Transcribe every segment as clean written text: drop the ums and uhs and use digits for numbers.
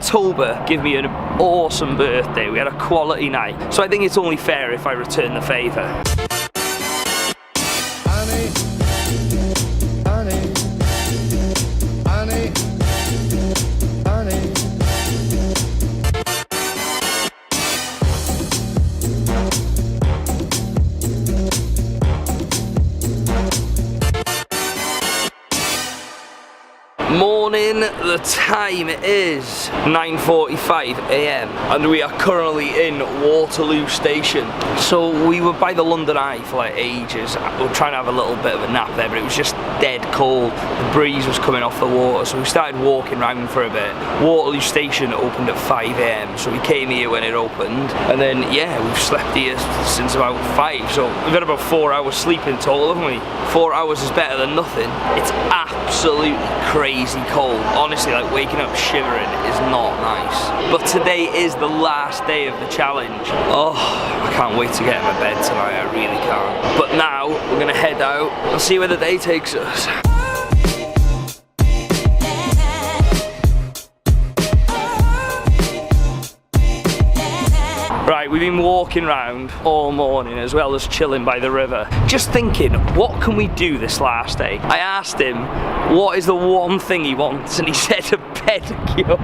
October gave me an awesome birthday. We had a quality night. So I think it's only fair if I return the favour. Honey, honey, honey, honey. Morning, the time is 9:45 AM and we are currently in Waterloo Station. So we were by the London Eye for like ages. We were trying to have a little bit of a nap there, but it was just dead cold. The breeze was coming off the water, so we started walking around for a bit. Waterloo Station opened at 5 AM, so we came here when it opened, and then yeah, we've slept here since about 5, so we've had about 4 hours sleep in total, haven't we? 4 hours is better than nothing. It's absolutely crazy cold. Honestly, like waking up shivering is not nice. But today is the last day of the challenge. Oh, I can't wait to get in my bed tonight, I really can't. But now, we're gonna head out and see where the day takes us. Right, we've been walking around all morning as well as chilling by the river. Just thinking, what can we do this last day? I asked him, what is the one thing he wants? And he said a pedicure.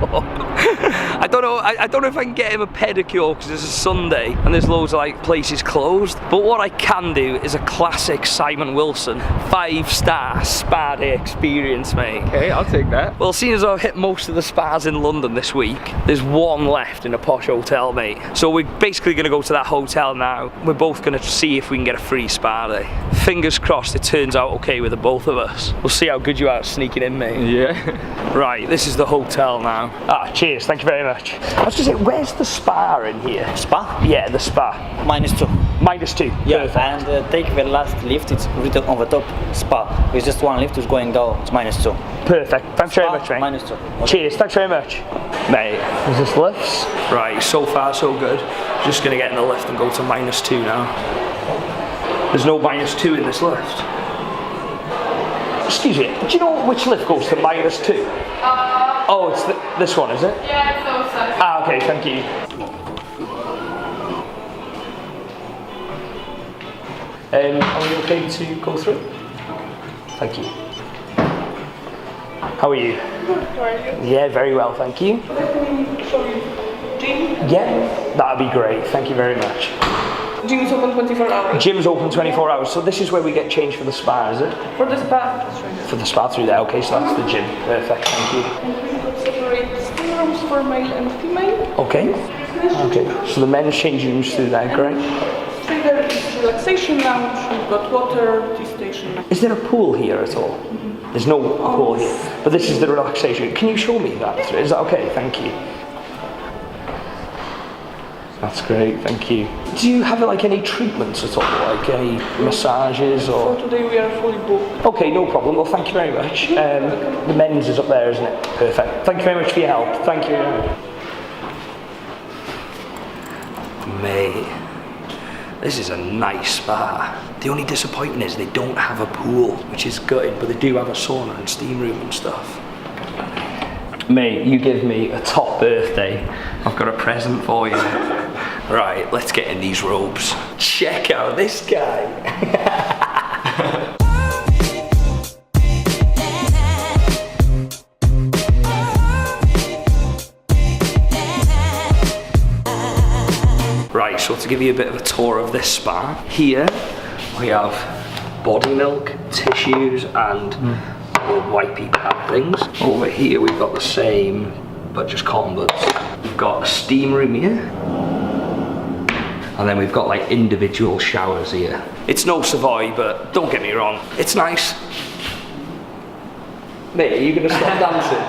I don't know if I can get him a pedicure because it's a Sunday and there's loads of like places closed. But what I can do is a classic Simon Wilson 5-star spa day experience, mate. Okay, I'll take that. Well, seeing as I've hit most of the spas in London this week, there's one left in a posh hotel, mate. So we're basically going to go to that hotel now. We're both going to see if we can get a free spa day. Fingers crossed it turns out okay with the both of us. We'll see how good you are at sneaking in, mate. Yeah. Right, this is the hotel now. Ah, cheers, thank you very much. I was just saying, where's the spa in here? Spa? Yeah, the spa. -2. -2. Yeah, Perfect. and take the last lift, it's written on the top, spa. With just one lift, it's going down, it's -2. Perfect. Thanks very much, mate. -2. Okay. Cheers, thanks very much. Mate, is this lifts? Right, so far so good. Just gonna get in the lift and go to -2 now. There's no -2 in this lift. Excuse me, do you know which lift goes to -2? Oh, it's this one, is it? Yeah, it's outside. Ah, okay, thank you. Are we okay to go through? Thank you. How are you? Good, how are you? Yeah, very well, thank you. Let me show you gym. Yeah, that'd be great, thank you very much. Gym is open 24 hours. Gym's open 24 hours, so this is where we get changed for the spa, is it? For the spa, that's right. For the spa through there, okay, so that's the gym. Perfect, thank you. And we've got separate steam rooms for male and female. Okay, okay, so the men's changing rooms through there, great. Straight there is relaxation lounge, we've got water, tea station. Is there a pool here at all? There's no pool here, but this is the relaxation. Can you show me that? Is that okay? Thank you. That's great, thank you. Do you have like any treatments at all, like any massages or? For today we are fully booked. Okay, no problem. Well, thank you very much. The men's is up there, isn't it? Perfect. Thank you very much for your help. Thank you. Mate, this is a nice spa. The only disappointment is they don't have a pool, which is gutting, but they do have a sauna and steam room and stuff. Mate, you give me a top birthday. I've got a present for you. Right, let's get in these robes. Check out this guy. Right, so to give you a bit of a tour of this spa, here we have body milk, tissues and wipey pad things. Over here we've got the same, but just cotton buds. We've got a steam room here. And then we've got like individual showers here. It's no Savoy, but don't get me wrong, it's nice. Mate, are you gonna stop dancing?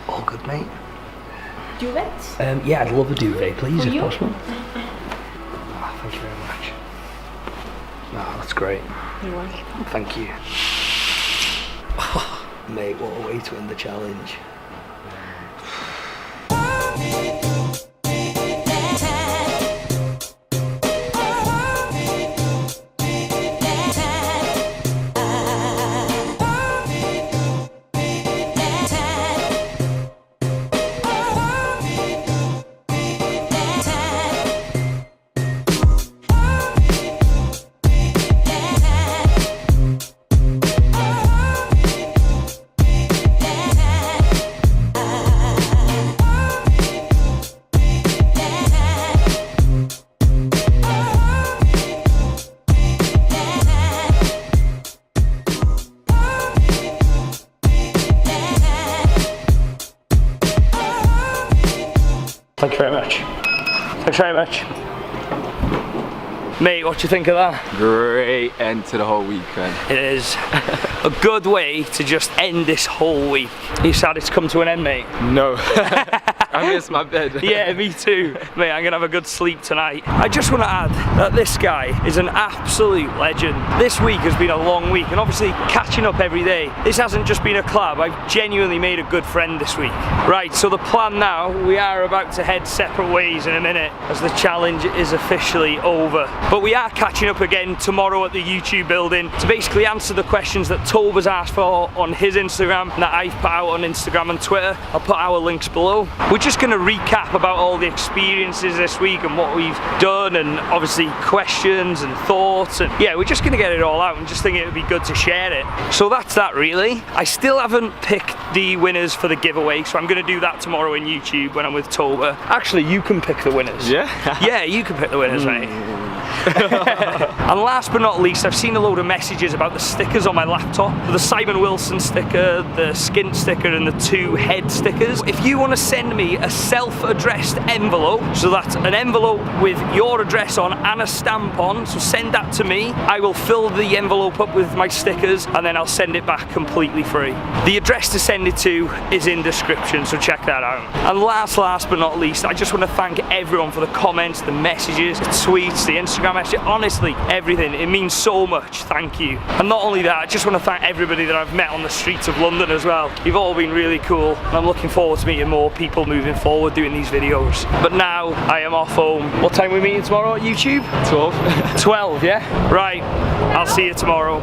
All good, mate. Duvet? Yeah, I'd love a duvet, please, For if you? possible. Oh, thank you very much. Oh, that's great. You're welcome. Thank you. Oh, mate, what a way to end the challenge. Thank you very much. Thanks very much. Mate, what do you think of that? Great end to the whole weekend. It is a good way to just end this whole week. You sad it's come to an end, mate? No. I miss my bed. Yeah, me too. Mate, I'm gonna have a good sleep tonight. I just want to add that this guy is an absolute legend. This week has been a long week, and obviously catching up every day. This hasn't just been a collab, I've genuinely made a good friend this week. Right, so the plan now, we are about to head separate ways in a minute as the challenge is officially over. But we are catching up again tomorrow at the YouTube building to basically answer the questions that Tobe has asked for on his Instagram and that I've put out on Instagram and Twitter. I'll put our links below. We're just going to recap about all the experiences this week and what we've done, and obviously questions and thoughts, and yeah, we're just going to get it all out and just think it would be good to share it. So that's that really. I still haven't picked the winners for the giveaway, so I'm going to do that tomorrow in YouTube when I'm with Toba. Actually, you can pick the winners. Yeah? Yeah, you can pick the winners, mate. And last but not least, I've seen a load of messages about the stickers on my laptop. The Simon Wilson sticker, the Skint sticker, and the 2 head stickers. If you want to send me a self-addressed envelope, so that's an envelope with your address on and a stamp on, so send that to me. I will fill the envelope up with my stickers and then I'll send it back completely free. The address to send it to is in description, so check that out. And last but not least, I just want to thank everyone for the comments, the messages, the tweets, the Instagram messages, honestly, everything. It means so much, thank you. And not only that, I just want to thank everybody that I've met on the streets of London as well. You've all been really cool, and I'm looking forward to meeting more people moving forward doing these videos. But now, I am off home. What time are we meeting tomorrow at YouTube? 12. 12, yeah? Right, I'll see you tomorrow.